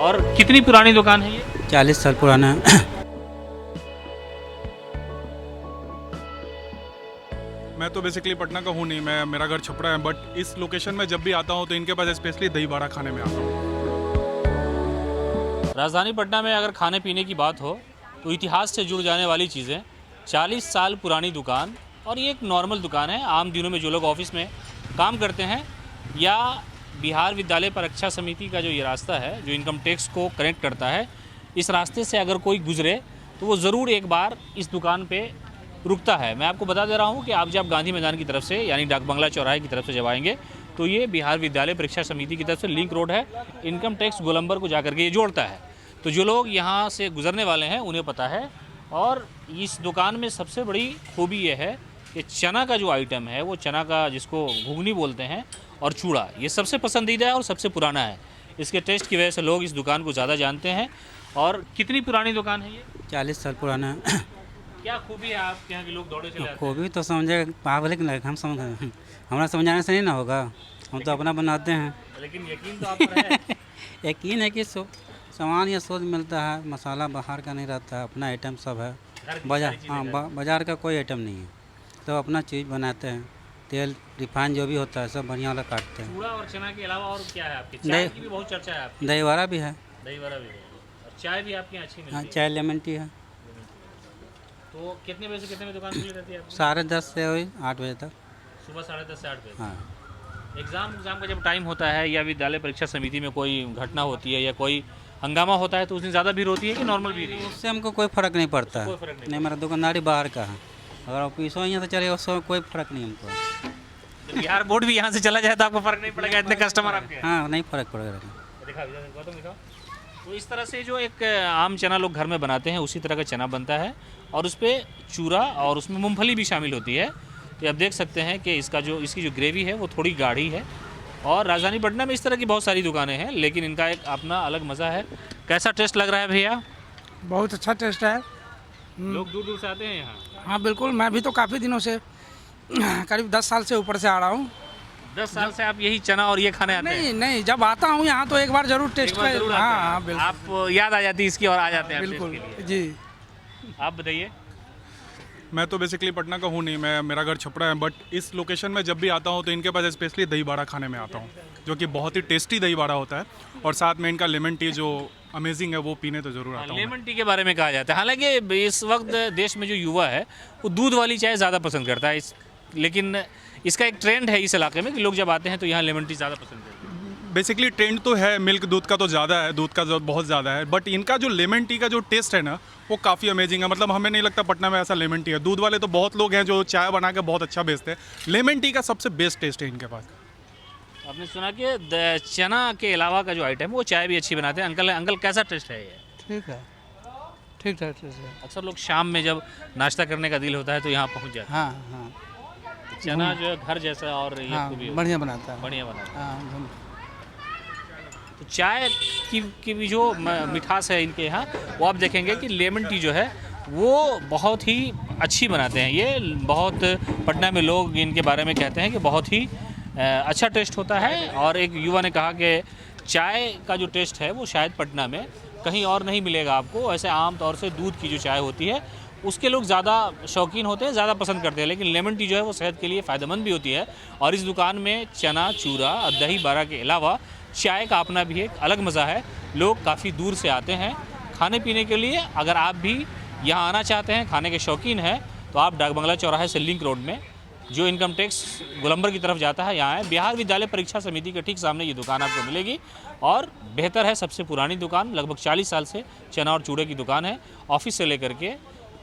और कितनी पुरानी दुकान है ये? 40 साल पुराना है। मैं तो बेसिकली पटना का हूँ नहीं, मैं मेरा घर छपरा है, बट इस लोकेशन में जब भी आता हूँ तो इनके पास स्पेशली दही बड़ा खाने में आता हूँ। राजधानी पटना में अगर खाने पीने की बात हो तो इतिहास से जुड़ जाने वाली चीज़ें, 40 साल पुरानी दुकान, और ये एक नॉर्मल दुकान है। आम दिनों में जो लोग ऑफिस में काम करते हैं या बिहार विद्यालय परीक्षा समिति का जो ये रास्ता है जो इनकम टैक्स को कनेक्ट करता है, इस रास्ते से अगर कोई गुजरे तो वो ज़रूर एक बार इस दुकान पे रुकता है। मैं आपको बता दे रहा हूँ कि आप जब गांधी मैदान की तरफ से यानी डाक बंगला चौराहे की तरफ से जब आएंगे तो ये बिहार विद्यालय परीक्षा समिति की तरफ से लिंक रोड है, इनकम टैक्स गोलंबर को जाकर के ये जोड़ता है। तो जो लोग यहाँ से गुजरने वाले हैं उन्हें पता है। और इस दुकान में सबसे बड़ी खूबी ये है कि चना का जो आइटम है वो चना का, जिसको घुगनी बोलते हैं, और चूड़ा, ये सबसे पसंदीदा है और सबसे पुराना है। इसके टेस्ट की वजह से लोग इस दुकान को ज़्यादा जानते हैं। और कितनी पुरानी दुकान है ये? 40 साल पुराना है। क्या खूबी है आपके यहाँ के लोग दौड़े चले आते हैं? कोई भी तो समझे पागल नहीं, हम समझ हमारा समझाने से नहीं ना होगा, हम तो अपना बनाते हैं। लेकिन यकीन तो आप पर है। यकीन है कि सामान या शुद्ध मिलता है, मसाला बाहर का नहीं रहता है, अपना आइटम सब है। घर की बाजार, सारी चीज़ें हाँ, घर। बाजार का कोई आइटम नहीं है, तो अपना चीज़ बनाते हैं। तेल रिफाइन जो भी होता है सब बढ़िया वाला काटते हैं। चूड़ा और चना के अलावा और क्या है आपके? चाय दही- की भी बहुत चर्चा है आपकी। दही वड़ा भी है। दही वड़ा भी है और चाय भी आपके यहाँ अच्छी हाँ, मिलती है। चाय लेमन टी है। तो कितने बजे से कितने बजे दुकान खुली रहती है आपकी? 10:30 से 8 बजे तक। सुबह 10:30 से 8 बजे। हाँ, एग्ज़ाम का जब टाइम होता है या विद्यालय परीक्षा समिति में कोई घटना होती है या कोई हंगामा होता है तो उस दिन ज़्यादा भीड़ होती है कि नॉर्मल भीड़ है? उससे हमको कोई फ़र्क नहीं पड़ता कोई है। फर्क नहीं नहीं, मेरा दुकानदारी बाहर का है, अगर ऑफिसों यहाँ से चले उससे कोई फ़र्क नहीं हमको। जब बिहार बोर्ड भी यहाँ से चला जाए तो आपको फर्क नहीं पड़ेगा, इतने कस्टमर आपके हैं। हाँ, नहीं फ़र्क पड़ेगा। दिखाओ। तो इस तरह से जो एक आम चना लोग घर में बनाते हैं उसी तरह का चना बनता है और उस पर चूरा और उसमें मूंगफली भी शामिल होती है। तो आप देख सकते हैं कि इसकी जो ग्रेवी है वो थोड़ी गाढ़ी है। और राजधानी पटना में इस तरह की बहुत सारी दुकानें हैं लेकिन इनका एक अपना अलग मज़ा है। कैसा टेस्ट लग रहा है भैया? बहुत अच्छा टेस्ट है। लोग दूर दूर से आते हैं यहाँ। हाँ बिल्कुल, मैं भी तो काफ़ी दिनों से करीब 10 साल से ऊपर से आ रहा हूँ। 10 साल से आप यही चना और ये खाने आते हैं? नहीं, जब आता हूँ यहाँ तो एक बार जरूर टेस्ट एक बार जरूर आते हाँ हैं। हाँ बिल्कुल आप याद आ जाती है इसकी और आ जाते हैं आप टेस्ट बिल्कुल के लिए। जी। आप बताइए। मैं तो बेसिकली पटना का हूँ नहीं, मैं मेरा घर छपरा है, बट इस लोकेशन में जब भी आता हूँ तो इनके पास स्पेशली दही बड़ा खाने में आता हूँ, जो कि बहुत ही टेस्टी दही बड़ा होता है। और साथ में इनका लेमन टी जो अमेजिंग है वो पीने तो ज़रूर आता हूँ। लेमन टी के बारे में कहा जाता है, हालांकि इस वक्त देश में जो युवा है वो दूध वाली चाय ज़्यादा पसंद करता है। लेकिन इसका एक ट्रेंड है इस इलाके में कि लोग जब आते हैं तो यहाँ लेमन टी ज़्यादा पसंद करते हैं। बेसिकली ट्रेंड तो है, मिल्क दूध का तो ज़्यादा है, दूध का बहुत ज़्यादा है, बट इनका जो लेमन टी का जो टेस्ट है ना वो काफ़ी अमेजिंग है। मतलब हमें नहीं लगता पटना में ऐसा लेमन टी है। दूध वाले तो बहुत लोग हैं जो चाय बना के बहुत अच्छा बेचते हैं, लेमन टी का सबसे बेस्ट टेस्ट है इनके पास। आपने सुना कि चना के अलावा का जो आइटम है वो चाय भी अच्छी बनाते हैं। अंकल कैसा टेस्ट है ये? ठीक है, ठीक है, ठीक है। अक्सर लोग शाम में जब नाश्ता करने का दिल होता है तो यहाँ पहुँच जाते हाँ हाँ हैं। चना जो है घर जैसा और ये हाँ, खूबी होती है। बढ़िया बनाता है। बढ़िया बनाता है। हाँ, तो चाय की भी जो मिठास है इनके यहाँ, वो आप देखेंगे कि लेमन टी जो है वो बहुत ही अच्छी बनाते हैं। ये बहुत पटना में लोग इनके बारे में कहते हैं कि बहुत ही अच्छा टेस्ट होता है। और एक युवा ने कहा कि चाय का जो टेस्ट है वो शायद पटना में कहीं और नहीं मिलेगा आपको। ऐसे आम तौर से दूध की जो चाय होती है उसके लोग ज़्यादा शौकीन होते हैं, ज़्यादा पसंद करते हैं, लेकिन लेमन टी जो है वो सेहत के लिए फ़ायदेमंद भी होती है। और इस दुकान में चना, चूरा और दही बड़ा के अलावा चाय का अपना भी एक अलग मज़ा है। लोग काफ़ी दूर से आते हैं खाने पीने के लिए। अगर आप भी यहाँ आना चाहते हैं, खाने के शौकीन हैं, तो आप डाक बंगला चौराहे से लिंक रोड में जो इनकम टैक्स गोलंबर की तरफ जाता है यहाँ है। बिहार विद्यालय परीक्षा समिति के ठीक सामने ये दुकान आपको मिलेगी। और बेहतर है, सबसे पुरानी दुकान, लगभग 40 साल से चना और चूड़े की दुकान है। ऑफिस से लेकर के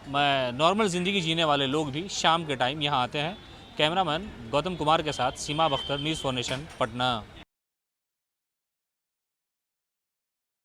नॉर्मल ज़िंदगी जीने वाले लोग भी शाम के टाइम यहाँ आते हैं। कैमरामैन गौतम कुमार के साथ सीमा बख्तर, न्यूज़ 4 नेशन, पटना।